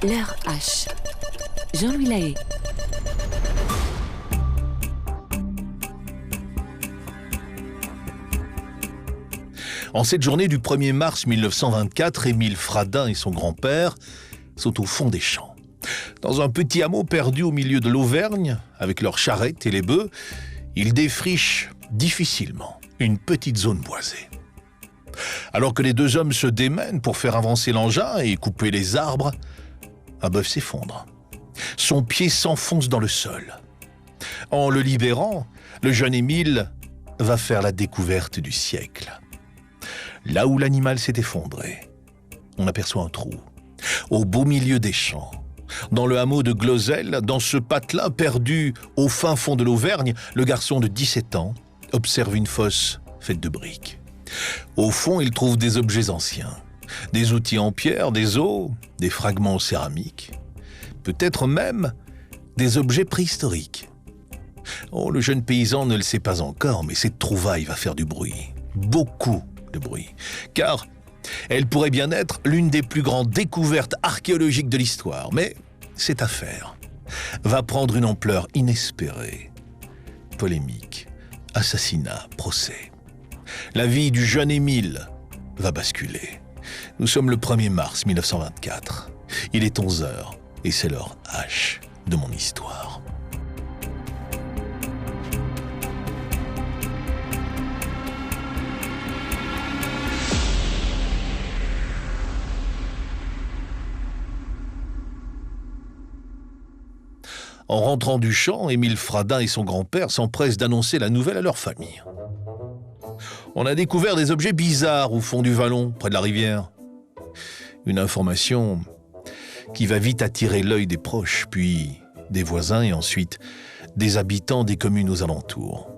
L'heure H. Jean-Louis Lahaye. En cette journée du 1er mars 1924, Émile Fradin et son grand-père sont au fond des champs. Dans un petit hameau perdu au milieu de l'Auvergne, avec leurs charrettes et les bœufs, ils défrichent difficilement une petite zone boisée. Alors que les deux hommes se démènent pour faire avancer l'engin et couper les arbres, un bœuf s'effondre. Son pied s'enfonce dans le sol. En le libérant, le jeune Émile va faire la découverte du siècle. Là où l'animal s'est effondré, on aperçoit un trou, au beau milieu des champs. Dans le hameau de Glosel, dans ce patelin perdu au fin fond de l'Auvergne, le garçon de 17 ans observe une fosse faite de briques. Au fond, il trouve des objets anciens, des outils en pierre, des os, des fragments céramiques, peut-être même des objets préhistoriques. Oh, le jeune paysan ne le sait pas encore, mais cette trouvaille va faire du bruit, beaucoup de bruit, car elle pourrait bien être l'une des plus grandes découvertes archéologiques de l'histoire. Mais cette affaire va prendre une ampleur inespérée. Polémique, assassinat, procès. La vie du jeune Émile va basculer. Nous sommes le 1er mars 1924. Il est 11h et c'est l'heure H de mon histoire. En rentrant du champ, Émile Fradin et son grand-père s'empressent d'annoncer la nouvelle à leur famille. On a découvert des objets bizarres au fond du vallon, près de la rivière. Une information qui va vite attirer l'œil des proches, puis des voisins et ensuite des habitants des communes aux alentours.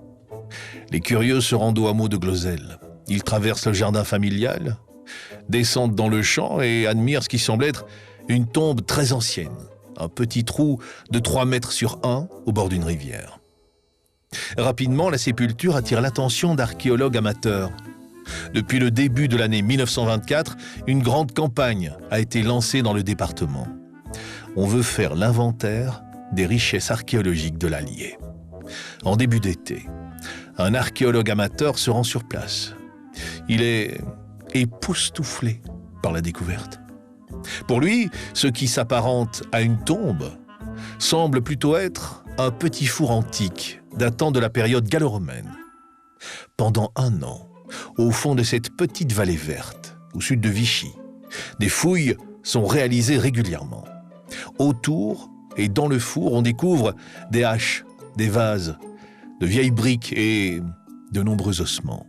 Les curieux se rendent au hameau de Glosel. Ils traversent le jardin familial, descendent dans le champ et admirent ce qui semble être une tombe très ancienne. Un petit trou de 3 mètres sur 1 au bord d'une rivière. Rapidement, la sépulture attire l'attention d'archéologues amateurs. Depuis le début de l'année 1924, une grande campagne a été lancée dans le département. On veut faire l'inventaire des richesses archéologiques de l'Allier. En début d'été, un archéologue amateur se rend sur place. Il est époustouflé par la découverte. Pour lui, ce qui s'apparente à une tombe semble plutôt être un petit four antique datant de la période gallo-romaine. Pendant 1 an, au fond de cette petite vallée verte, au sud de Vichy, des fouilles sont réalisées régulièrement. Autour et dans le four, on découvre des haches, des vases, de vieilles briques et de nombreux ossements.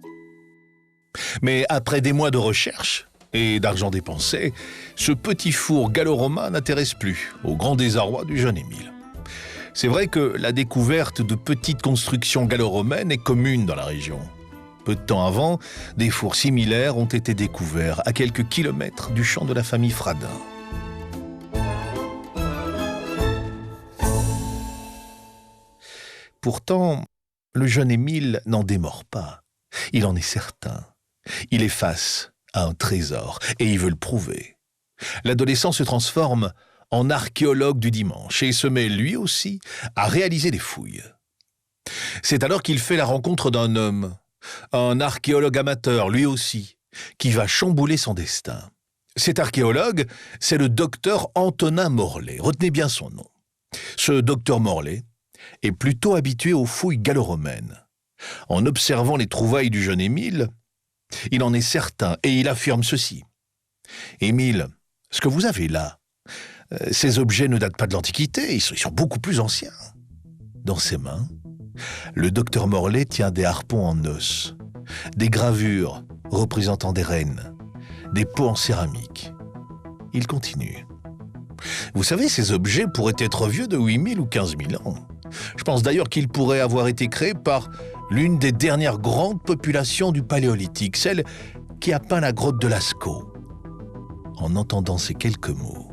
Mais après des mois de recherche et d'argent dépensé, ce petit four gallo-romain n'intéresse plus, au grand désarroi du jeune Émile. C'est vrai que la découverte de petites constructions gallo-romaines est commune dans la région. Peu de temps avant, des fours similaires ont été découverts à quelques kilomètres du champ de la famille Fradin. Pourtant, le jeune Émile n'en démord pas. Il en est certain. Il est face à un trésor et il veut le prouver. L'adolescent se transforme en archéologue du dimanche et se met lui aussi à réaliser des fouilles. C'est alors qu'il fait la rencontre d'un homme, un archéologue amateur lui aussi, qui va chambouler son destin. Cet archéologue, c'est le docteur Antonin Morlet. Retenez bien son nom. Ce docteur Morlet est plutôt habitué aux fouilles gallo-romaines. En observant les trouvailles du jeune Émile, il en est certain et il affirme ceci. « Émile, ce que vous avez là, ces objets ne datent pas de l'Antiquité, ils sont beaucoup plus anciens. » Dans ses mains, le docteur Morlet tient des harpons en os, des gravures représentant des reines, des pots en céramique. Il continue. « Vous savez, ces objets pourraient être vieux de 8000 ou 15 000 ans. Je pense d'ailleurs qu'ils pourraient avoir été créés par l'une des dernières grandes populations du Paléolithique, celle qui a peint la grotte de Lascaux. » En entendant ces quelques mots,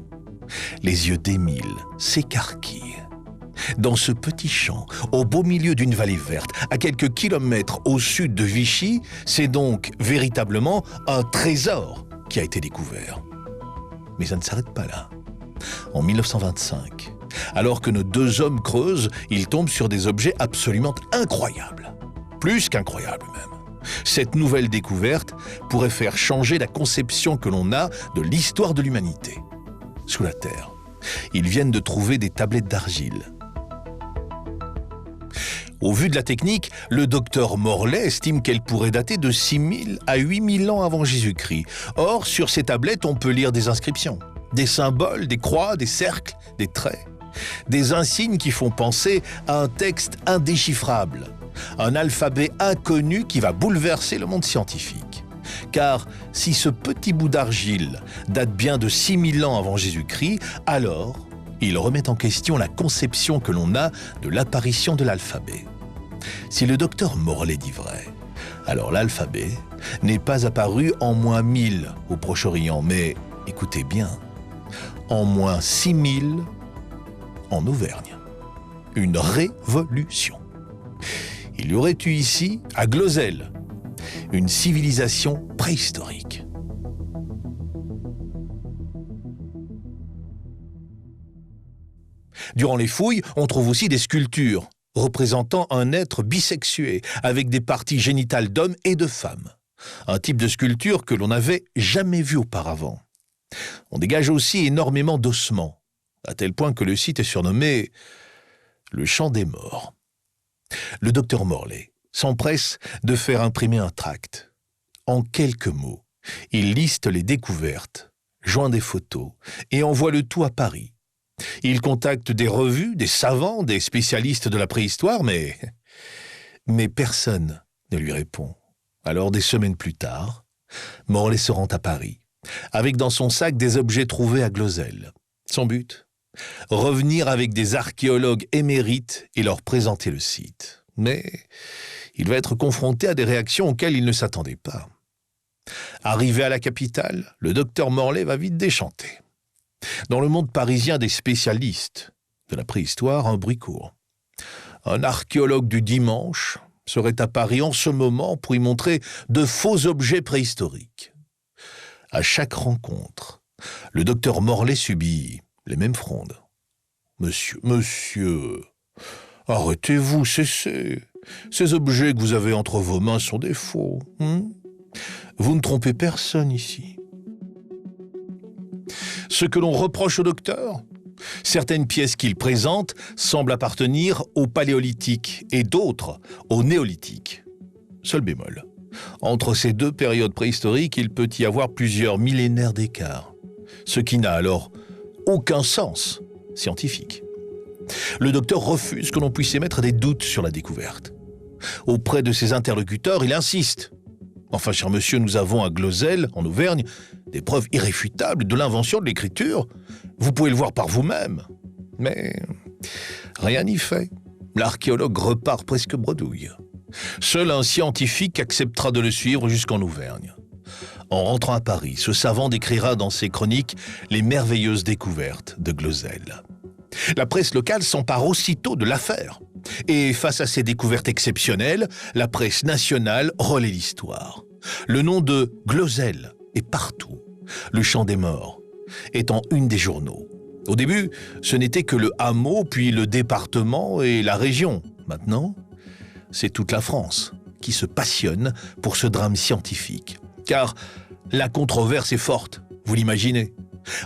les yeux d'Émile s'écarquillent. Dans ce petit champ, au beau milieu d'une vallée verte, à quelques kilomètres au sud de Vichy, c'est donc véritablement un trésor qui a été découvert. Mais ça ne s'arrête pas là. En 1925, alors que nos deux hommes creusent, ils tombent sur des objets absolument incroyables. Plus qu'incroyables même. Cette nouvelle découverte pourrait faire changer la conception que l'on a de l'histoire de l'humanité. Sous la terre, ils viennent de trouver des tablettes d'argile. Au vu de la technique, le docteur Morlet estime qu'elle pourrait dater de 6000 à 8000 ans avant Jésus-Christ. Or, sur ces tablettes, on peut lire des inscriptions, des symboles, des croix, des cercles, des traits, des insignes qui font penser à un texte indéchiffrable, un alphabet inconnu qui va bouleverser le monde scientifique. Car si ce petit bout d'argile date bien de 6000 ans avant Jésus-Christ, alors il remet en question la conception que l'on a de l'apparition de l'alphabet. Si le docteur Morlet dit vrai, alors l'alphabet n'est pas apparu en moins 1000 au Proche-Orient, mais, écoutez bien, en moins 6000 en Auvergne. Une révolution. Il y aurait eu ici, à Glozelle, une civilisation préhistorique. Durant les fouilles, on trouve aussi des sculptures représentant un être bisexué, avec des parties génitales d'hommes et de femmes. Un type de sculpture que l'on n'avait jamais vu auparavant. On dégage aussi énormément d'ossements, à tel point que le site est surnommé le Champ des Morts. Le docteur Morlet s'empresse de faire imprimer un tract. En quelques mots, il liste les découvertes, joint des photos et envoie le tout à Paris. Il contacte des revues, des savants, des spécialistes de la préhistoire, mais personne ne lui répond. Alors, des semaines plus tard, Morlet se rend à Paris, avec dans son sac des objets trouvés à Glozelle. Son but ? Revenir avec des archéologues émérites et leur présenter le site. Mais il va être confronté à des réactions auxquelles il ne s'attendait pas. Arrivé à la capitale, le docteur Morlet va vite déchanter. Dans le monde parisien des spécialistes de la préhistoire, un bruit court. Un archéologue du dimanche serait à Paris en ce moment pour y montrer de faux objets préhistoriques. À chaque rencontre, le docteur Morlet subit les mêmes frondes. « Monsieur, arrêtez-vous, cessez. Ces objets que vous avez entre vos mains sont des faux. Vous ne trompez personne ici. » Ce que l'on reproche au docteur, certaines pièces qu'il présente semblent appartenir au paléolithique et d'autres au néolithique. Seul bémol, entre ces deux périodes préhistoriques, il peut y avoir plusieurs millénaires d'écart, ce qui n'a alors aucun sens scientifique. Le docteur refuse que l'on puisse émettre des doutes sur la découverte. Auprès de ses interlocuteurs, il insiste. Enfin, cher monsieur, nous avons à Glozelle, en Auvergne, des preuves irréfutables de l'invention de l'écriture. Vous pouvez le voir par vous-même. Mais rien n'y fait. L'archéologue repart presque bredouille. Seul un scientifique acceptera de le suivre jusqu'en Auvergne. En rentrant à Paris, ce savant décrira dans ses chroniques les merveilleuses découvertes de Glozelle. La presse locale s'empare aussitôt de l'affaire. Et face à ces découvertes exceptionnelles, la presse nationale relaie l'histoire. Le nom de Glozelle est partout. Le Champ des Morts est en une des journaux. Au début, ce n'était que le hameau, puis le département et la région. Maintenant, c'est toute la France qui se passionne pour ce drame scientifique. Car la controverse est forte, vous l'imaginez.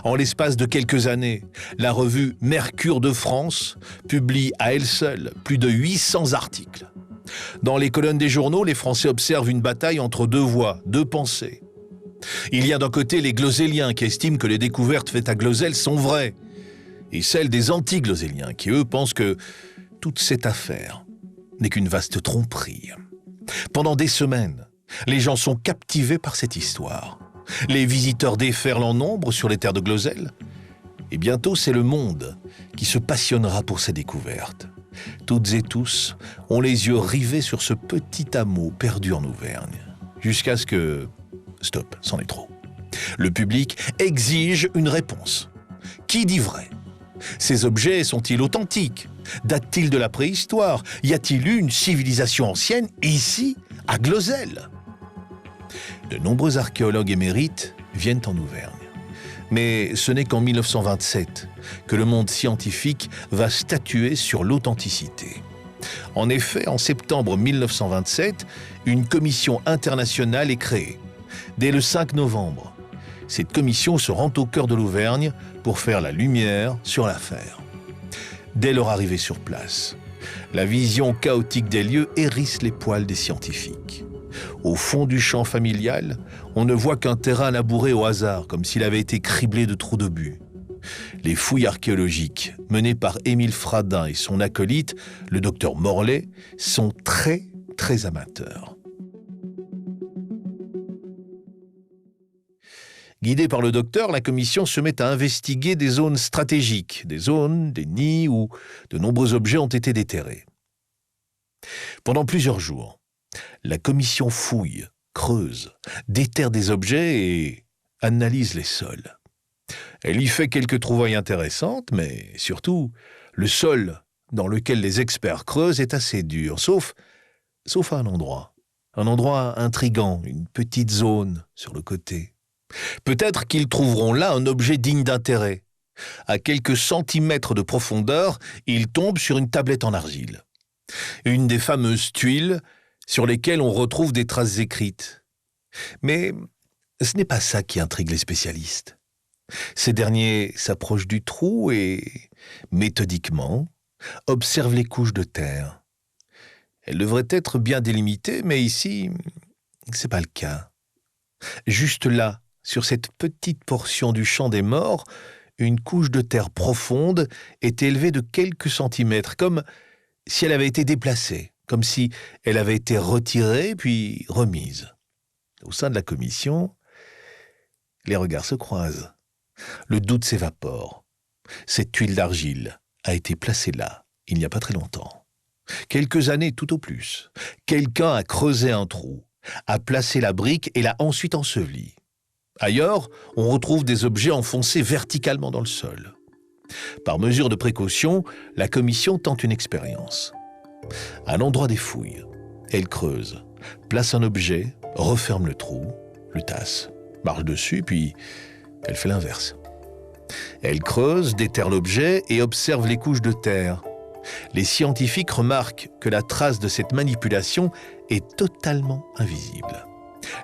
En l'espace de quelques années, la revue Mercure de France publie à elle seule plus de 800 articles. Dans les colonnes des journaux, les Français observent une bataille entre deux voix, deux pensées. Il y a d'un côté les glozéliens qui estiment que les découvertes faites à Glozelle sont vraies, et celles des anti-glozéliens qui, eux, pensent que toute cette affaire n'est qu'une vaste tromperie. Pendant des semaines, les gens sont captivés par cette histoire. Les visiteurs déferlent en nombre sur les terres de Glozelle. Et bientôt, c'est le monde qui se passionnera pour ces découvertes. Toutes et tous ont les yeux rivés sur ce petit hameau perdu en Auvergne. Jusqu'à ce que... Stop, c'en est trop. Le public exige une réponse. Qui dit vrai ? Ces objets sont-ils authentiques ? Datent-ils de la préhistoire ? Y a-t-il eu une civilisation ancienne ici, à Glozelle ? De nombreux archéologues émérites viennent en Auvergne. Mais ce n'est qu'en 1927 que le monde scientifique va statuer sur l'authenticité. En effet, en septembre 1927, une commission internationale est créée. Dès le 5 novembre, cette commission se rend au cœur de l'Auvergne pour faire la lumière sur l'affaire. Dès leur arrivée sur place, la vision chaotique des lieux hérisse les poils des scientifiques. Au fond du champ familial, on ne voit qu'un terrain labouré au hasard, comme s'il avait été criblé de trous d'obus. Les fouilles archéologiques, menées par Émile Fradin et son acolyte, le docteur Morlet, sont très amateurs. Guidée par le docteur, la commission se met à investiguer des zones stratégiques, des nids où de nombreux objets ont été déterrés. Pendant plusieurs jours, la commission fouille, creuse, déterre des objets et analyse les sols. Elle y fait quelques trouvailles intéressantes, mais surtout, le sol dans lequel les experts creusent est assez dur, sauf à un endroit intrigant, une petite zone sur le côté. Peut-être qu'ils trouveront là un objet digne d'intérêt. À quelques centimètres de profondeur, ils tombent sur une tablette en argile. Une des fameuses tuiles sur lesquelles on retrouve des traces écrites. Mais ce n'est pas ça qui intrigue les spécialistes. Ces derniers s'approchent du trou et, méthodiquement, observent les couches de terre. Elles devraient être bien délimitées, mais ici, c'est pas le cas. Juste là, sur cette petite portion du champ des morts, une couche de terre profonde est élevée de quelques centimètres, comme si elle avait été déplacée, comme si elle avait été retirée puis remise. Au sein de la commission, les regards se croisent. Le doute s'évapore. Cette tuile d'argile a été placée là, il n'y a pas très longtemps. Quelques années tout au plus. Quelqu'un a creusé un trou, a placé la brique et l'a ensuite ensevelie. Ailleurs, on retrouve des objets enfoncés verticalement dans le sol. Par mesure de précaution, la commission tente une expérience. À l'endroit des fouilles, elle creuse, place un objet, referme le trou, le tasse, marche dessus, puis elle fait l'inverse. Elle creuse, déterre l'objet et observe les couches de terre. Les scientifiques remarquent que la trace de cette manipulation est totalement invisible.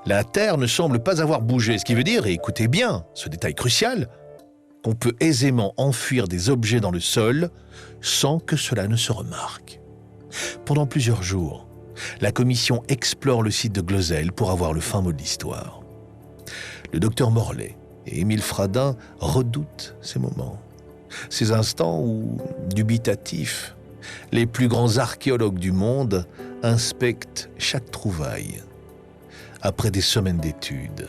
La terre ne semble pas avoir bougé, ce qui veut dire, et écoutez bien ce détail crucial, qu'on peut aisément enfuir des objets dans le sol sans que cela ne se remarque. Pendant plusieurs jours, la commission explore le site de Glozelle pour avoir le fin mot de l'histoire. Le docteur Morlet et Émile Fradin redoutent ces moments, ces instants où, dubitatifs, les plus grands archéologues du monde inspectent chaque trouvaille. Après des semaines d'études,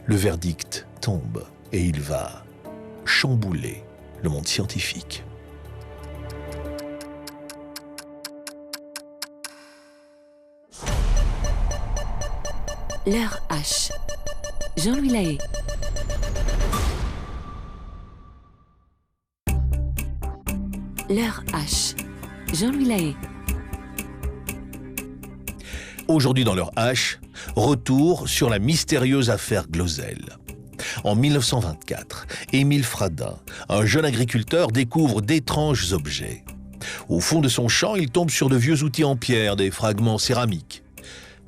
le verdict tombe et il va chambouler le monde scientifique. L'heure H. Jean-Louis Lahaye. L'heure H. Jean-Louis Lahaye. Aujourd'hui dans l'heure H, retour sur la mystérieuse affaire Glozelle. En 1924, Émile Fradin, un jeune agriculteur, découvre d'étranges objets. Au fond de son champ, il tombe sur de vieux outils en pierre, des fragments céramiques.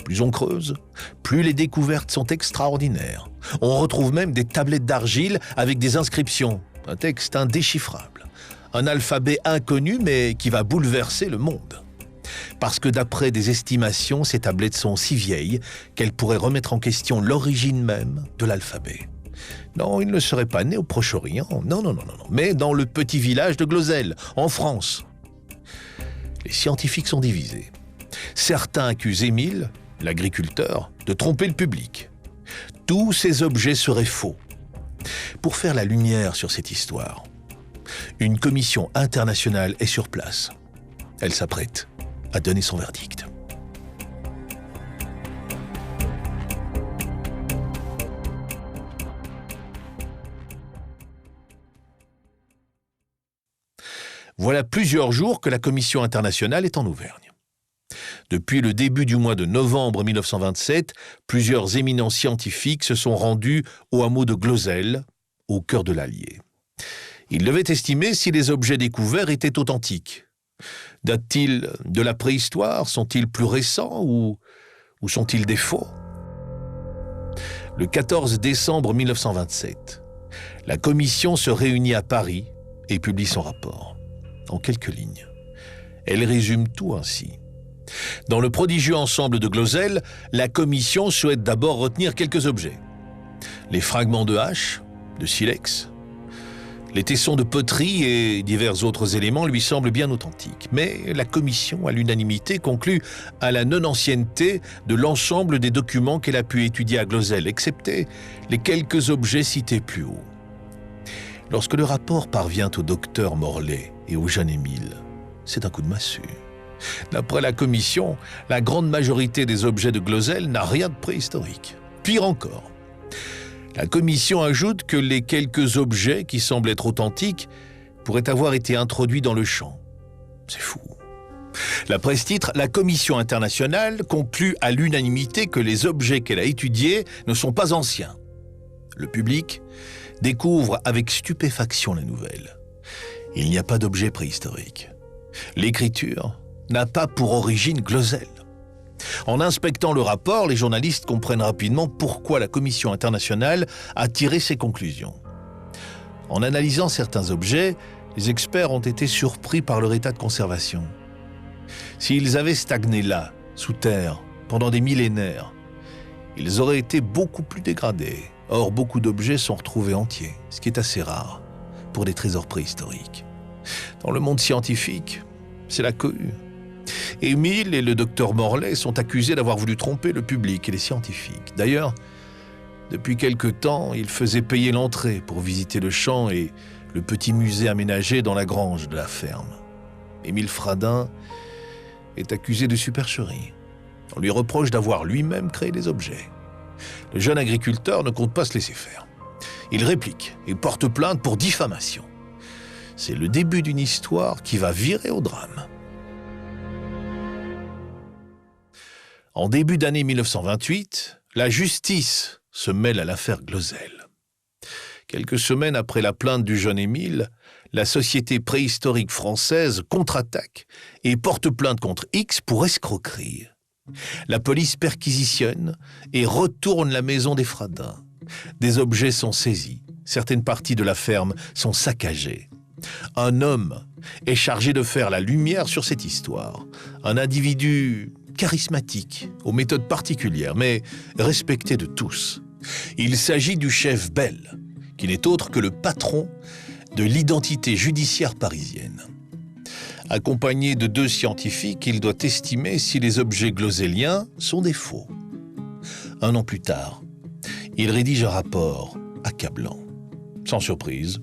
Plus on creuse, plus les découvertes sont extraordinaires. On retrouve même des tablettes d'argile avec des inscriptions, un texte indéchiffrable, un alphabet inconnu mais qui va bouleverser le monde. Parce que d'après des estimations, ces tablettes sont si vieilles qu'elles pourraient remettre en question l'origine même de l'alphabet. Non, il ne serait pas né au Proche-Orient, non, mais dans le petit village de Glozelle, en France. Les scientifiques sont divisés. Certains accusent Émile, l'agriculteur, de tromper le public. Tous ces objets seraient faux. Pour faire la lumière sur cette histoire, une commission internationale est sur place. Elle s'apprête à donner son verdict. Voilà plusieurs jours que la commission internationale est en Auvergne. Depuis le début du mois de novembre 1927, plusieurs éminents scientifiques se sont rendus au hameau de Glozelle, au cœur de l'Allier. Il devait estimer si les objets découverts étaient authentiques. Datent-ils de la préhistoire? Sont-ils plus récents ou sont-ils des faux? Le 14 décembre 1927, la commission se réunit à Paris et publie son rapport. En quelques lignes. Elle résume tout ainsi. Dans le prodigieux ensemble de Glozell, la commission souhaite d'abord retenir quelques objets. Les fragments de hache, de silex, les tessons de poterie et divers autres éléments lui semblent bien authentiques. Mais la commission, à l'unanimité, conclut à la non-ancienneté de l'ensemble des documents qu'elle a pu étudier à Glozell, excepté les quelques objets cités plus haut. Lorsque le rapport parvient au docteur Morlet et au jeune Émile, c'est un coup de massue. D'après la commission, la grande majorité des objets de Glozell n'a rien de préhistorique. Pire encore, la commission ajoute que les quelques objets qui semblent être authentiques pourraient avoir été introduits dans le champ. C'est fou. La presse-titre « La commission internationale conclut à l'unanimité que les objets qu'elle a étudiés ne sont pas anciens. » Le public découvre avec stupéfaction la nouvelle. Il n'y a pas d'objet préhistorique. L'écriture n'a pas pour origine Glozell. En inspectant le rapport, les journalistes comprennent rapidement pourquoi la Commission internationale a tiré ses conclusions. En analysant certains objets, les experts ont été surpris par leur état de conservation. S'ils avaient stagné là, sous terre, pendant des millénaires, ils auraient été beaucoup plus dégradés. Or, beaucoup d'objets sont retrouvés entiers, ce qui est assez rare pour des trésors préhistoriques. Dans le monde scientifique, c'est la cohue. Émile et le docteur Morlet sont accusés d'avoir voulu tromper le public et les scientifiques. D'ailleurs, depuis quelque temps, ils faisaient payer l'entrée pour visiter le champ et le petit musée aménagé dans la grange de la ferme. Émile Fradin est accusé de supercherie. On lui reproche d'avoir lui-même créé des objets. Le jeune agriculteur ne compte pas se laisser faire. Il réplique et porte plainte pour diffamation. C'est le début d'une histoire qui va virer au drame. En début d'année 1928, la justice se mêle à l'affaire Glozell. Quelques semaines après la plainte du jeune Émile, la Société préhistorique française contre-attaque et porte plainte contre X pour escroquerie. La police perquisitionne et retourne la maison des Fradin. Des objets sont saisis, certaines parties de la ferme sont saccagées. Un homme est chargé de faire la lumière sur cette histoire. Un individu charismatique, aux méthodes particulières, mais respecté de tous. Il s'agit du chef Bell, qui n'est autre que le patron de l'identité judiciaire parisienne. Accompagné de 2 scientifiques, il doit estimer si les objets glozelliens sont des faux. 1 an plus tard, il rédige un rapport accablant. Sans surprise,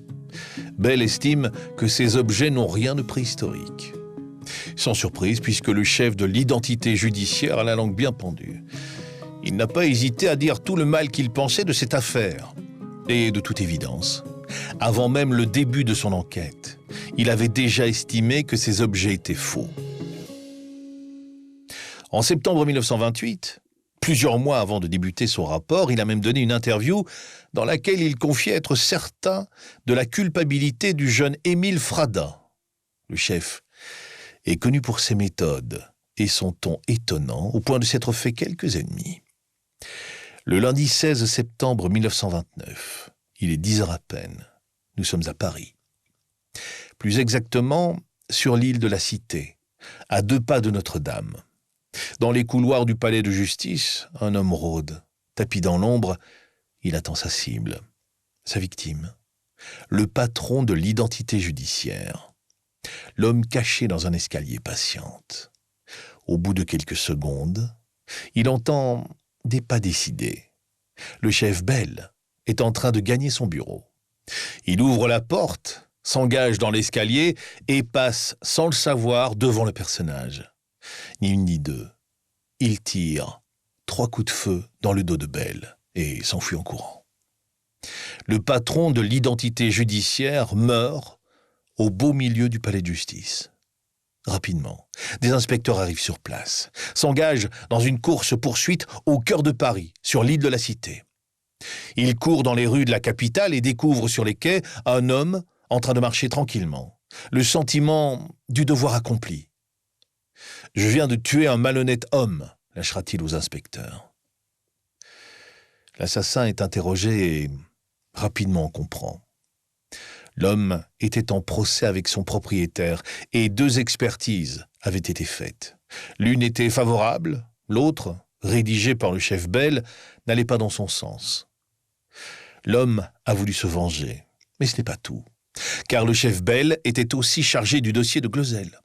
Bell estime que ces objets n'ont rien de préhistorique. Sans surprise, puisque le chef de l'identité judiciaire a la langue bien pendue. Il n'a pas hésité à dire tout le mal qu'il pensait de cette affaire. Et de toute évidence, avant même le début de son enquête, il avait déjà estimé que ces objets étaient faux. En septembre 1928, plusieurs mois avant de débuter son rapport, il a même donné une interview dans laquelle il confiait être certain de la culpabilité du jeune Émile Fradin. Le chef est connu pour ses méthodes et son ton étonnant au point de s'être fait quelques ennemis. Le lundi 16 septembre 1929, il est 10 heures à peine. Nous sommes à Paris. Plus exactement, sur l'île de la Cité, à 2 pas de Notre-Dame. Dans les couloirs du palais de justice, un homme rôde. Tapi dans l'ombre, il attend sa cible, sa victime, le patron de l'identité judiciaire. L'homme caché dans un escalier patiente. Au bout de quelques secondes, il entend des pas décidés. Le chef Bell est en train de gagner son bureau. Il ouvre la porte, s'engage dans l'escalier et passe sans le savoir devant le personnage. Ni une ni deux. Il tire 3 coups de feu dans le dos de Bell et s'enfuit en courant. Le patron de l'identité judiciaire meurt au beau milieu du palais de justice. Rapidement, des inspecteurs arrivent sur place, s'engagent dans une course-poursuite au cœur de Paris, sur l'île de la Cité. Il court dans les rues de la capitale et découvre sur les quais un homme en train de marcher tranquillement. Le sentiment du devoir accompli. « Je viens de tuer un malhonnête homme », lâchera-t-il aux inspecteurs. L'assassin est interrogé et rapidement on comprend. L'homme était en procès avec son propriétaire et 2 expertises avaient été faites. L'une était favorable, l'autre, rédigée par le chef Bell, n'allait pas dans son sens. L'homme a voulu se venger, mais ce n'est pas tout, car le chef Bell était aussi chargé du dossier de Glozell.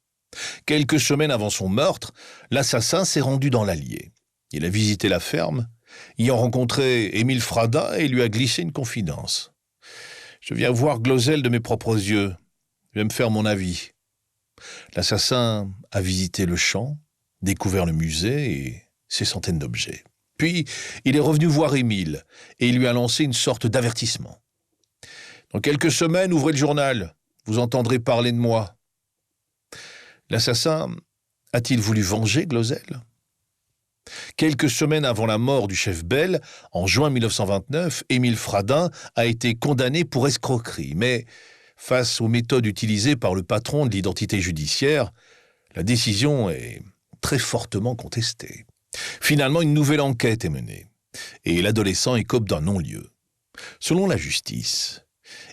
Quelques semaines avant son meurtre, l'assassin s'est rendu dans l'Allier. Il a visité la ferme, y a rencontré Émile Fradin et lui a glissé une confidence. « Je viens voir Glozell de mes propres yeux. Je vais me faire mon avis. » L'assassin a visité le champ, découvert le musée et ses centaines d'objets. Puis, il est revenu voir Émile et il lui a lancé une sorte d'avertissement. « Dans quelques semaines, ouvrez le journal. Vous entendrez parler de moi. » L'assassin a-t-il voulu venger Glozell ? Quelques semaines avant la mort du chef Bell, en juin 1929, Émile Fradin a été condamné pour escroquerie. Mais face aux méthodes utilisées par le patron de l'identité judiciaire, la décision est très fortement contestée. Finalement, une nouvelle enquête est menée et l'adolescent écope d'un non-lieu. Selon la justice,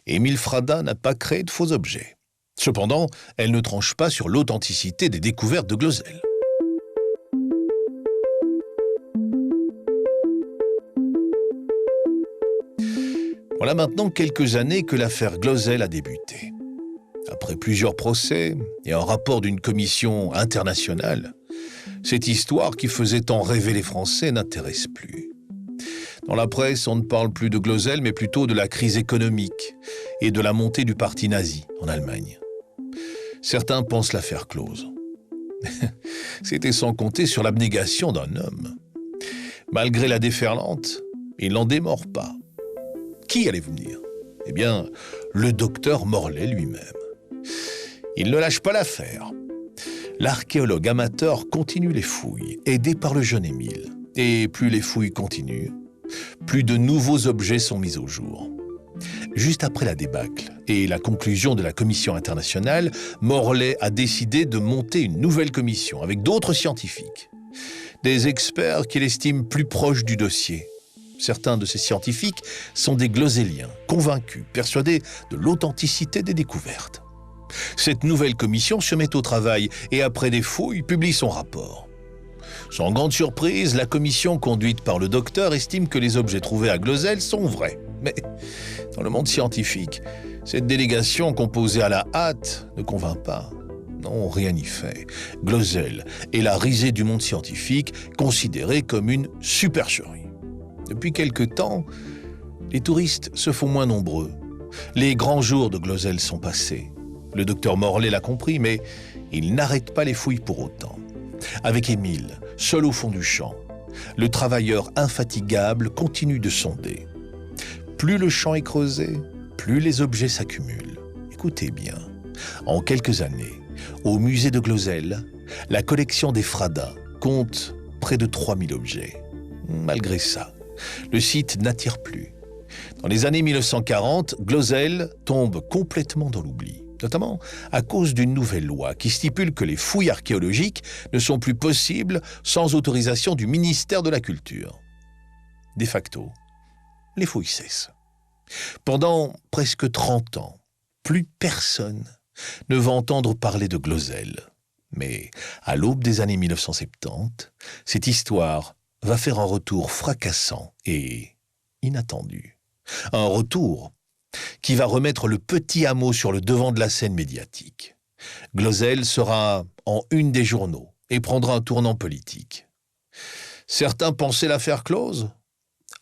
Émile Fradin n'a pas créé de faux objets. Cependant, elle ne tranche pas sur l'authenticité des découvertes de Glozell. Voilà maintenant quelques années que l'affaire Glozell a débuté. Après plusieurs procès et un rapport d'une commission internationale, cette histoire qui faisait tant rêver les Français n'intéresse plus. Dans la presse, on ne parle plus de Glozell, mais plutôt de la crise économique et de la montée du parti nazi en Allemagne. Certains pensent l'affaire close. C'était sans compter sur l'abnégation d'un homme. Malgré la déferlante, il n'en démord pas. Qui allez-vous me dire ? Eh bien, le docteur Morlet lui-même. Il ne lâche pas l'affaire. L'archéologue amateur continue les fouilles, aidé par le jeune Émile. Et plus les fouilles continuent, plus de nouveaux objets sont mis au jour. Juste après la débâcle et la conclusion de la commission internationale, Morlet a décidé de monter une nouvelle commission avec d'autres scientifiques. Des experts qu'il estime plus proches du dossier. Certains de ces scientifiques sont des glozelliens, convaincus, persuadés de l'authenticité des découvertes. Cette nouvelle commission se met au travail et après des fouilles, publie son rapport. Sans grande surprise, la commission conduite par le docteur estime que les objets trouvés à Glozell sont vrais. Mais dans le monde scientifique, cette délégation composée à la hâte ne convainc pas. Non, rien n'y fait. Glozell est la risée du monde scientifique, considérée comme une supercherie. Depuis quelque temps, les touristes se font moins nombreux. Les grands jours de Glozell sont passés. Le docteur Morlet l'a compris, mais il n'arrête pas les fouilles pour autant. Avec Émile, seul au fond du champ, le travailleur infatigable continue de sonder. Plus le champ est creusé, plus les objets s'accumulent. Écoutez bien, en quelques années, au musée de Glozell, la collection des Fradin compte près de 3000 objets. Malgré ça, le site n'attire plus. Dans les années 1940, Glozell tombe complètement dans l'oubli, notamment à cause d'une nouvelle loi qui stipule que les fouilles archéologiques ne sont plus possibles sans autorisation du ministère de la Culture. De facto, les fouilles cessent. Pendant presque 30 ans, plus personne ne va entendre parler de Glozell. Mais à l'aube des années 1970, cette histoire va faire un retour fracassant et inattendu. Un retour qui va remettre le petit hameau sur le devant de la scène médiatique. Glozell sera en une des journaux et prendra un tournant politique. Certains pensaient l'affaire close.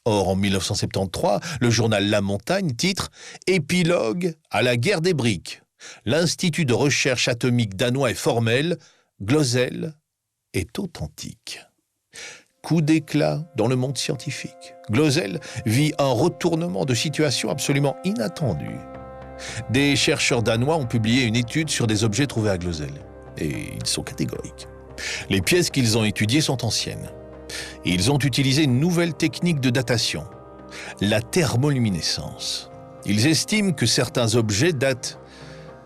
Or, en 1973, le journal La Montagne titre « Épilogue à la guerre des briques. L'Institut de recherche atomique danois est formel. Glozell est authentique. » Coup d'éclat dans le monde scientifique. Glozell vit un retournement de situation absolument inattendu. Des chercheurs danois ont publié une étude sur des objets trouvés à Glozell. Et ils sont catégoriques. Les pièces qu'ils ont étudiées sont anciennes. Et ils ont utilisé une nouvelle technique de datation. la thermoluminescence. Ils estiment que certains objets datent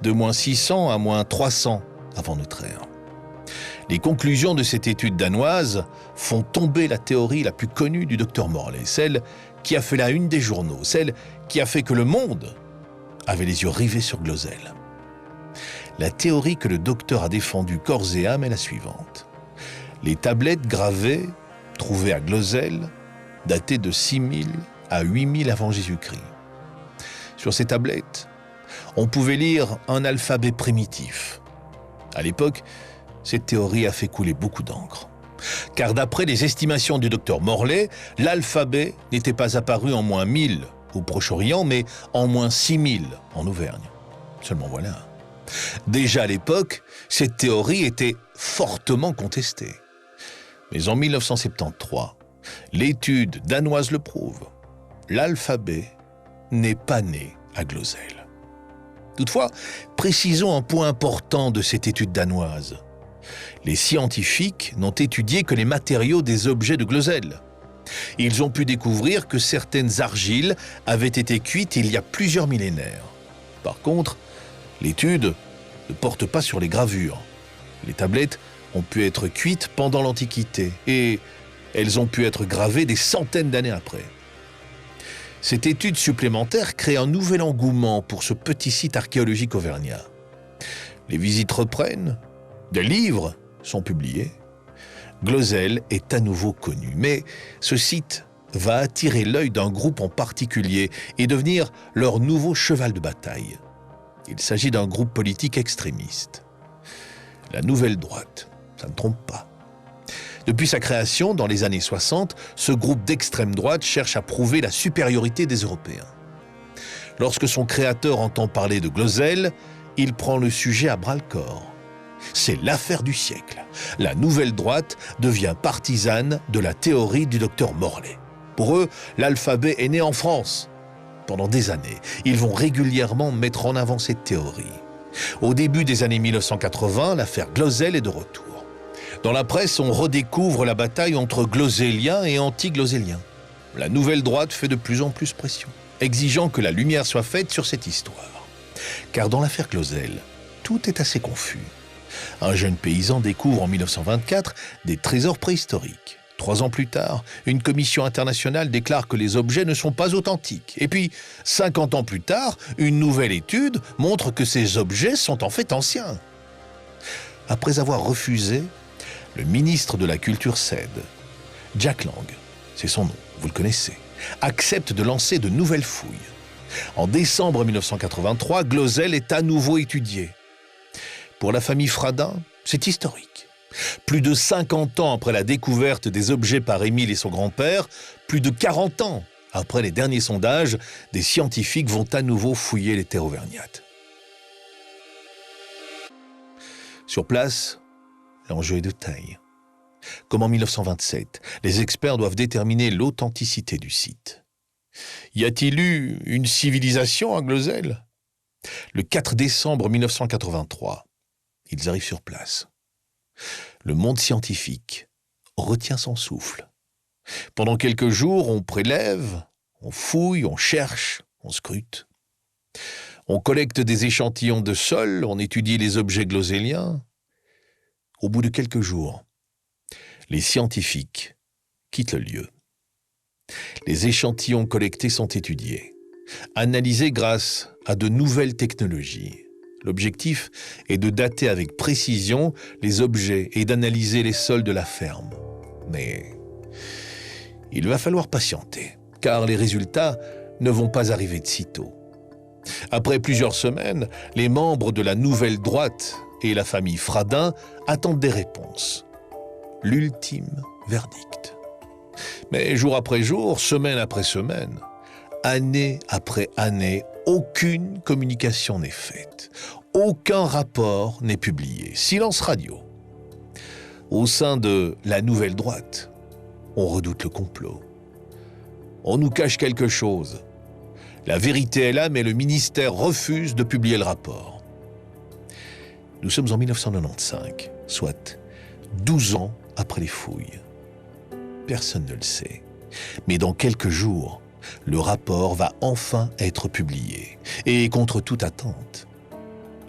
de moins 600 à moins 300 avant notre ère. Les conclusions de cette étude danoise font tomber la théorie la plus connue du docteur Morley, celle qui a fait la une des journaux, celle qui a fait que le monde avait les yeux rivés sur Glözel. La théorie que le docteur a défendue corps et âme est la suivante. Les tablettes gravées, trouvées à Glözel, dataient de 6000 à 8000 avant Jésus-Christ. Sur ces tablettes, on pouvait lire un alphabet primitif. À l'époque, cette théorie a fait couler beaucoup d'encre. Car d'après les estimations du docteur Morley, l'alphabet n'était pas apparu en moins 1000 au Proche-Orient, mais en moins 6000 en Auvergne. Seulement voilà. Déjà à l'époque, cette théorie était fortement contestée. Mais en 1973, l'étude danoise le prouve. L'alphabet n'est pas né à Glözel. Toutefois, précisons un point important de cette étude danoise. Les scientifiques n'ont étudié que les matériaux des objets de Glözel. Ils ont pu découvrir que certaines argiles avaient été cuites il y a plusieurs millénaires. Par contre, l'étude ne porte pas sur les gravures. Les tablettes ont pu être cuites pendant l'Antiquité et elles ont pu être gravées des centaines d'années après. Cette étude supplémentaire crée un nouvel engouement pour ce petit site archéologique auvergnat. Les visites reprennent, des livres sont publiés. Glözel est à nouveau connu, mais ce site va attirer l'œil d'un groupe en particulier et devenir leur nouveau cheval de bataille. Il s'agit d'un groupe politique extrémiste. La Nouvelle Droite, ça ne trompe pas. Depuis sa création, dans les années 60, ce groupe d'extrême droite cherche à prouver la supériorité des Européens. Lorsque son créateur entend parler de Glözel, il prend le sujet à bras-le-corps. C'est l'affaire du siècle. La Nouvelle Droite devient partisane de la théorie du docteur Morley. Pour eux, l'alphabet est né en France. Pendant des années, ils vont régulièrement mettre en avant cette théorie. Au début des années 1980, l'affaire Glözel est de retour. Dans la presse, on redécouvre la bataille entre glözéliens et anti-glözéliens. La Nouvelle Droite fait de plus en plus pression, exigeant que la lumière soit faite sur cette histoire. Car dans l'affaire Glözel, tout est assez confus. Un jeune paysan découvre en 1924 des trésors préhistoriques. 3 ans plus tard, une commission internationale déclare que les objets ne sont pas authentiques. Et puis, 50 ans plus tard, une nouvelle étude montre que ces objets sont en fait anciens. Après avoir refusé, le ministre de la Culture cède. Jack Lang, c'est son nom, vous le connaissez, accepte de lancer de nouvelles fouilles. En décembre 1983, Glözel est à nouveau étudié. Pour la famille Fradin, c'est historique. Plus de 50 ans après la découverte des objets par Émile et son grand-père, plus de 40 ans après les derniers sondages, des scientifiques vont à nouveau fouiller les terres auvergnates. Sur place, l'enjeu est de taille. Comme en 1927, les experts doivent déterminer l'authenticité du site. Y a-t-il eu une civilisation à Glözel ? Le 4 décembre 1983, ils arrivent sur place. Le monde scientifique retient son souffle. Pendant quelques jours, on prélève, on fouille, on cherche, on scrute. On collecte des échantillons de sol, on étudie les objets glözéliens. Au bout de quelques jours, les scientifiques quittent le lieu. Les échantillons collectés sont étudiés, analysés grâce à de nouvelles technologies. L'objectif est de dater avec précision les objets et d'analyser les sols de la ferme. Mais il va falloir patienter, car les résultats ne vont pas arriver de sitôt. Après plusieurs semaines, les membres de la Nouvelle Droite et la famille Fradin attendent des réponses. L'ultime verdict. Mais jour après jour, semaine après semaine, année après année, aucune communication n'est faite. Aucun rapport n'est publié. Silence radio. Au sein de la Nouvelle Droite, on redoute le complot. On nous cache quelque chose. La vérité est là, mais le ministère refuse de publier le rapport. Nous sommes en 1995, soit 12 ans après les fouilles. Personne ne le sait. Mais dans quelques jours, Le rapport va enfin être publié. Et contre toute attente,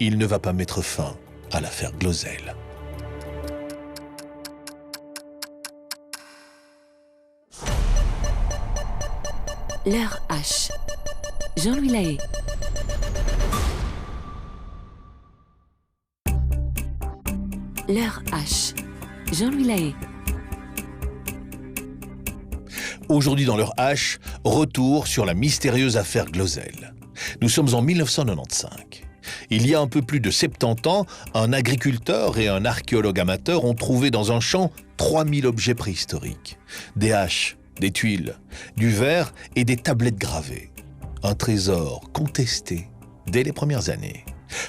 il ne va pas mettre fin à l'affaire Glozell. L'heure H. Jean-Louis Lahaye. L'heure H. Jean-Louis Lahaye. Aujourd'hui dans l'heure H, retour sur la mystérieuse affaire Glozell. Nous sommes en 1995. Il y a un peu plus de 70 ans, un agriculteur et un archéologue amateur ont trouvé dans un champ 3000 objets préhistoriques. Des haches, des tuiles, du verre et des tablettes gravées. Un trésor contesté dès les premières années.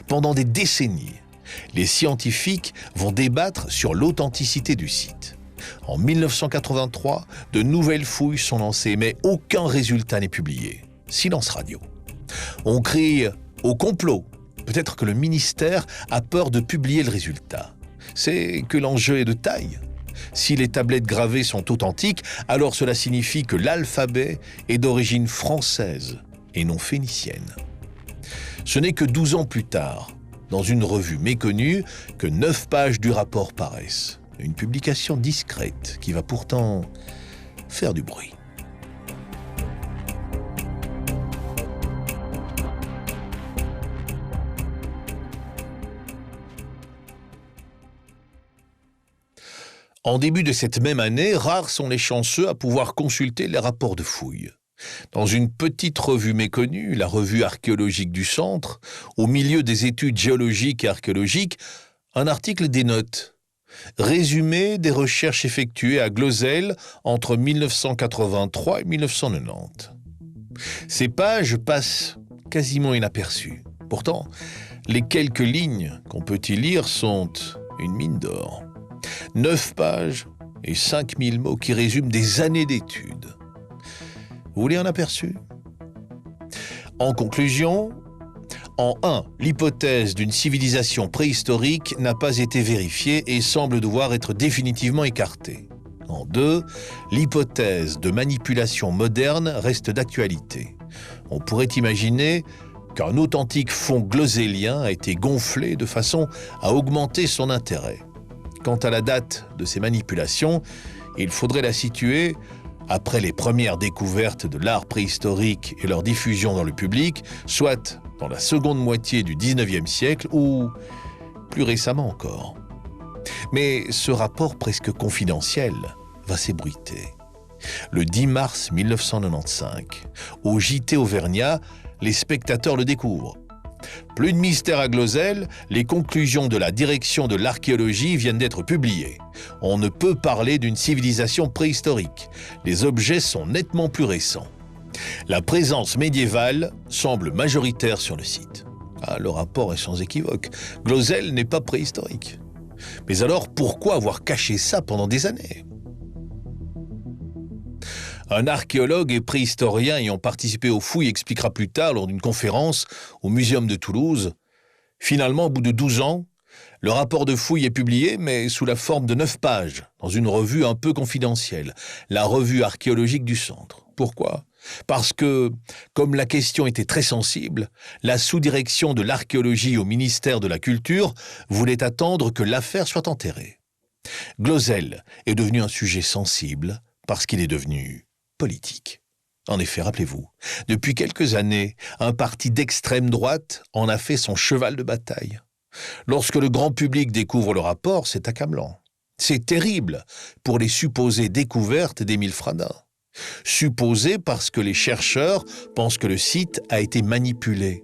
Pendant des décennies, les scientifiques vont débattre sur l'authenticité du site. En 1983, de nouvelles fouilles sont lancées, mais aucun résultat n'est publié. Silence radio. On crie au complot. Peut-être que le ministère a peur de publier le résultat. C'est que l'enjeu est de taille. Si les tablettes gravées sont authentiques, alors cela signifie que l'alphabet est d'origine française et non phénicienne. Ce n'est que 12 ans plus tard, dans une revue méconnue, que 9 pages du rapport paraissent. Une publication discrète qui va pourtant faire du bruit. En début de cette même année, rares sont les chanceux à pouvoir consulter les rapports de fouilles. Dans une petite revue méconnue, la revue archéologique du Centre, au milieu des études géologiques et archéologiques, un article dénote « Résumé des recherches effectuées à Glozell entre 1983 et 1990 ». Ces pages passent quasiment inaperçues. Pourtant, les quelques lignes qu'on peut y lire sont une mine d'or. 9 pages et 5000 mots qui résument des années d'études. Vous voulez un aperçu ? En conclusion, en 1, l'hypothèse d'une civilisation préhistorique n'a pas été vérifiée et semble devoir être définitivement écartée. En 2, l'hypothèse de manipulation moderne reste d'actualité. On pourrait imaginer qu'un authentique fond glozellien a été gonflé de façon à augmenter son intérêt. Quant à la date de ces manipulations, il faudrait la situer après les premières découvertes de l'art préhistorique et leur diffusion dans le public, soit dans la seconde moitié du XIXe siècle ou plus récemment encore. Mais ce rapport presque confidentiel va s'ébruiter. Le 10 mars 1995, au JT Auvergnat, les spectateurs le découvrent. Plus de mystère à Glozell, les conclusions de la direction de l'archéologie viennent d'être publiées. On ne peut parler d'une civilisation préhistorique. Les objets sont nettement plus récents. La présence médiévale semble majoritaire sur le site. Le rapport est sans équivoque. Glozell n'est pas préhistorique. Mais alors, pourquoi avoir caché ça pendant des années ? Un archéologue et préhistorien ayant participé aux fouilles expliquera plus tard lors d'une conférence au Muséum de Toulouse. Finalement, au bout de 12 ans, le rapport de fouille est publié, mais sous la forme de 9 pages, dans une revue un peu confidentielle, la revue archéologique du Centre. Pourquoi ? Parce que, comme la question était très sensible, la sous-direction de l'archéologie au ministère de la Culture voulait attendre que l'affaire soit enterrée. Glozell est devenu un sujet sensible parce qu'il est devenu politique. En effet, rappelez-vous, depuis quelques années, un parti d'extrême droite en a fait son cheval de bataille. Lorsque le grand public découvre le rapport, c'est accablant. C'est terrible pour les supposées découvertes d'Émile Fradin. Supposées parce que les chercheurs pensent que le site a été manipulé.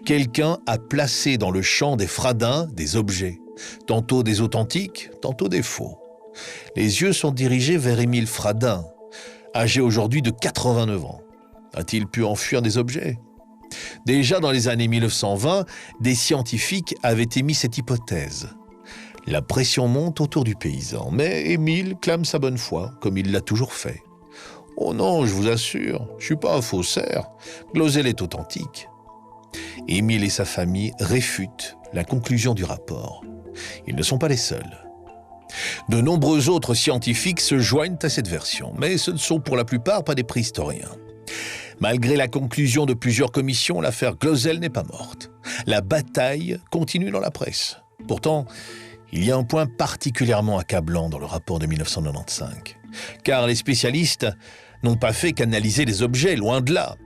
Quelqu'un a placé dans le champ des Fradins des objets, tantôt des authentiques, tantôt des faux. Les yeux sont dirigés vers Émile Fradin, âgé aujourd'hui de 89 ans. A-t-il pu enfuir des objets ? Déjà dans les années 1920, des scientifiques avaient émis cette hypothèse. La pression monte autour du paysan, mais Émile clame sa bonne foi, comme il l'a toujours fait. « Oh non, je vous assure, je suis pas un faussaire, Glozell est authentique. » Émile et sa famille réfutent la conclusion du rapport. Ils ne sont pas les seuls. De nombreux autres scientifiques se joignent à cette version, mais ce ne sont pour la plupart pas des préhistoriens. Malgré la conclusion de plusieurs commissions, l'affaire Glosel n'est pas morte. La bataille continue dans la presse. Pourtant, il y a un point particulièrement accablant dans le rapport de 1995, car les spécialistes n'ont pas fait qu'analyser les objets, loin de là.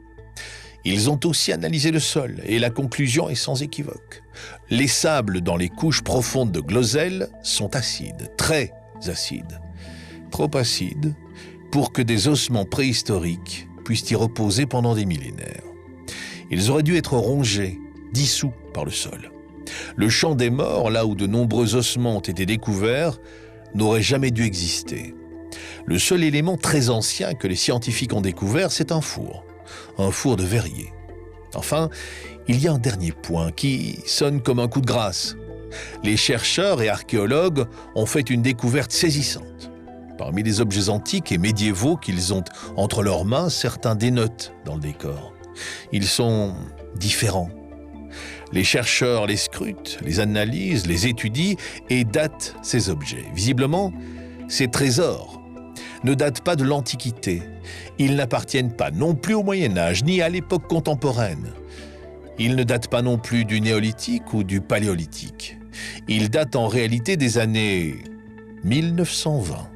Ils ont aussi analysé le sol, et la conclusion est sans équivoque. Les sables dans les couches profondes de Glosel sont acides, très acides. Trop acides pour que des ossements préhistoriques puissent y reposer pendant des millénaires. Ils auraient dû être rongés, dissous par le sol. Le champ des morts, là où de nombreux ossements ont été découverts, n'aurait jamais dû exister. Le seul élément très ancien que les scientifiques ont découvert, c'est un four de verrier. Enfin, il y a un dernier point qui sonne comme un coup de grâce. Les chercheurs et archéologues ont fait une découverte saisissante. Parmi les objets antiques et médiévaux qu'ils ont entre leurs mains, certains dénotent dans le décor. Ils sont différents. Les chercheurs les scrutent, les analysent, les étudient et datent ces objets. Visiblement, ces trésors ne datent pas de l'Antiquité. Ils n'appartiennent pas non plus au Moyen-Âge, ni à l'époque contemporaine. Ils ne datent pas non plus du Néolithique ou du Paléolithique. Ils datent en réalité des années 1920.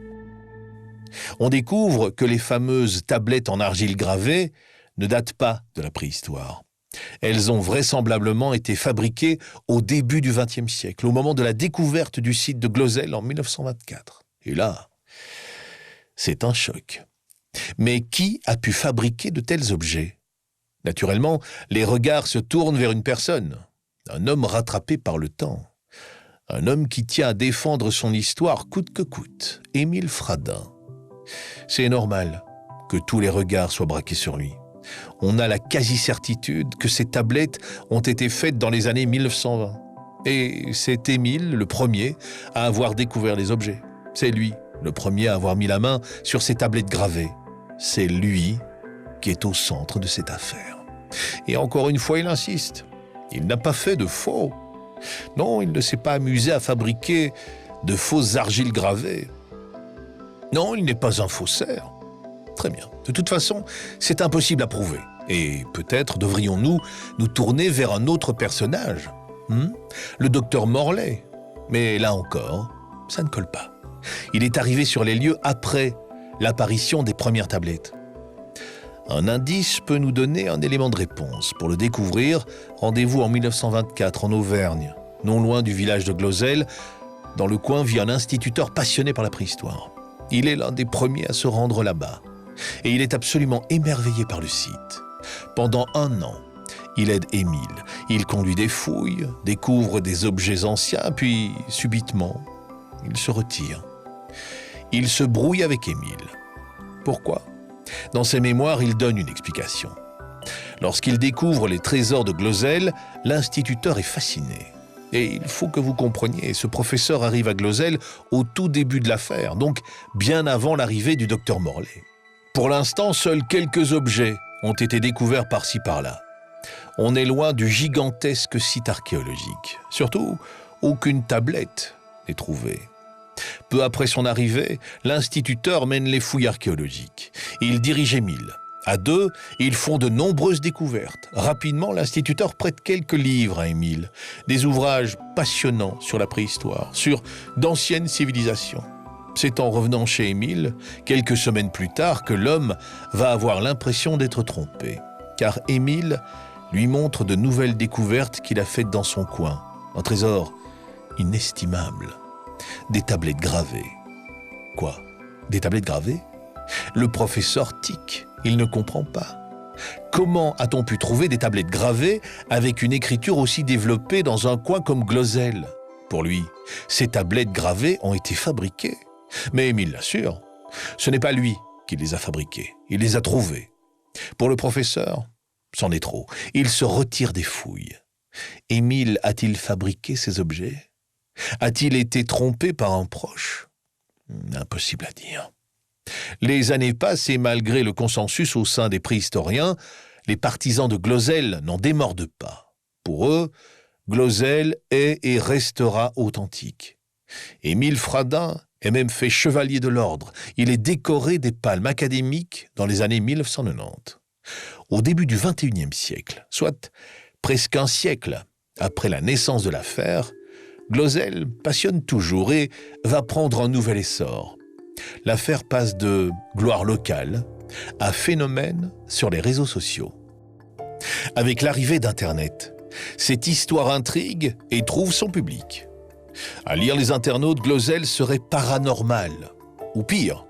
On découvre que les fameuses tablettes en argile gravée ne datent pas de la préhistoire. Elles ont vraisemblablement été fabriquées au début du XXe siècle, au moment de la découverte du site de Glosel en 1924. Et là, c'est un choc. Mais qui a pu fabriquer de tels objets ? Naturellement, les regards se tournent vers une personne, un homme rattrapé par le temps, un homme qui tient à défendre son histoire coûte que coûte, Émile Fradin. C'est normal que tous les regards soient braqués sur lui. On a la quasi-certitude que ces tablettes ont été faites dans les années 1920. Et c'est Émile le premier à avoir découvert les objets. C'est lui le premier à avoir mis la main sur ces tablettes gravées. C'est lui qui est au centre de cette affaire. Et encore une fois, il insiste. Il n'a pas fait de faux. Non, il ne s'est pas amusé à fabriquer de fausses argiles gravées. Non, il n'est pas un faussaire. Très bien. De toute façon, c'est impossible à prouver. Et peut-être devrions-nous nous tourner vers un autre personnage. Le docteur Morley. Mais là encore, ça ne colle pas. Il est arrivé sur les lieux après l'apparition des premières tablettes. Un indice peut nous donner un élément de réponse. Pour le découvrir, rendez-vous en 1924 en Auvergne, non loin du village de Glosel. Dans le coin vit un instituteur passionné par la préhistoire. Il est l'un des premiers à se rendre là-bas. Et il est absolument émerveillé par le site. Pendant 1 an, il aide Émile. Il conduit des fouilles, découvre des objets anciens, puis, subitement, il se retire. Il se brouille avec Émile. Pourquoi ? Dans ses mémoires, il donne une explication. Lorsqu'il découvre les trésors de Glosel, l'instituteur est fasciné. Et il faut que vous compreniez, ce professeur arrive à Glosel au tout début de l'affaire, donc bien avant l'arrivée du docteur Morley. Pour l'instant, seuls quelques objets ont été découverts par-ci par-là. On est loin du gigantesque site archéologique. Surtout, aucune tablette n'est trouvée. Peu après son arrivée, l'instituteur mène les fouilles archéologiques. Il dirige Émile. À deux, ils font de nombreuses découvertes. Rapidement, l'instituteur prête quelques livres à Émile, des ouvrages passionnants sur la préhistoire, sur d'anciennes civilisations. C'est en revenant chez Émile, quelques semaines plus tard, que l'homme va avoir l'impression d'être trompé. Car Émile lui montre de nouvelles découvertes qu'il a faites dans son coin. Un trésor inestimable. Des tablettes gravées. Quoi ? Des tablettes gravées ? Le professeur tique. Il ne comprend pas. Comment a-t-on pu trouver des tablettes gravées avec une écriture aussi développée dans un coin comme Glosel ? Pour lui, ces tablettes gravées ont été fabriquées. Mais Émile l'assure, ce n'est pas lui qui les a fabriquées, il les a trouvées. Pour le professeur, c'en est trop. Il se retire des fouilles. Émile a-t-il fabriqué ces objets ? A-t-il été trompé par un proche ? Impossible à dire. Les années passent et malgré le consensus au sein des préhistoriens, les partisans de Glosel n'en démordent pas. Pour eux, Glosel est et restera authentique. Émile Fradin est même fait chevalier de l'ordre. Il est décoré des palmes académiques dans les années 1990. Au début du XXIe siècle, soit presque un siècle après la naissance de l'affaire, Glozell passionne toujours et va prendre un nouvel essor. L'affaire passe de gloire locale à phénomène sur les réseaux sociaux. Avec l'arrivée d'Internet, cette histoire intrigue et trouve son public. À lire les internautes, Glozell serait paranormal. Ou pire,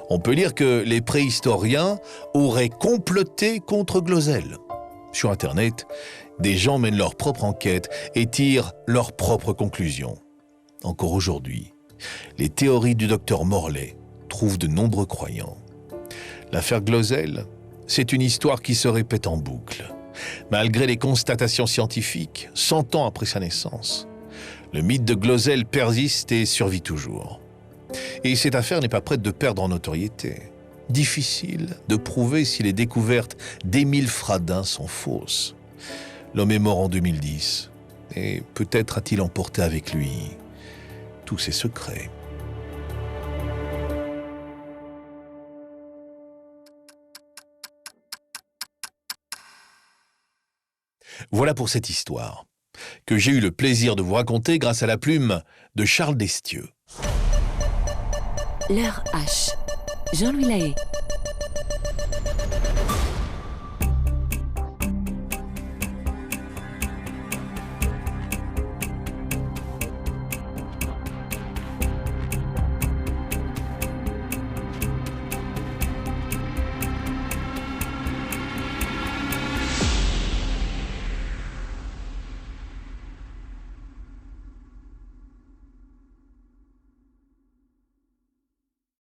on peut lire que les préhistoriens auraient comploté contre Glozell. Sur Internet, des gens mènent leur propre enquête et tirent leurs propres conclusions. Encore aujourd'hui, les théories du docteur Morley trouvent de nombreux croyants. L'affaire Glozell, c'est une histoire qui se répète en boucle. Malgré les constatations scientifiques, 100 ans après sa naissance, le mythe de Glozell persiste et survit toujours. Et cette affaire n'est pas prête de perdre en notoriété. Difficile de prouver si les découvertes d'Émile Fradin sont fausses. L'homme est mort en 2010, et peut-être a-t-il emporté avec lui tous ses secrets. Voilà pour cette histoire, que j'ai eu le plaisir de vous raconter grâce à la plume de Charles Destieux. L'heure H. Jean-Louis Lahaye.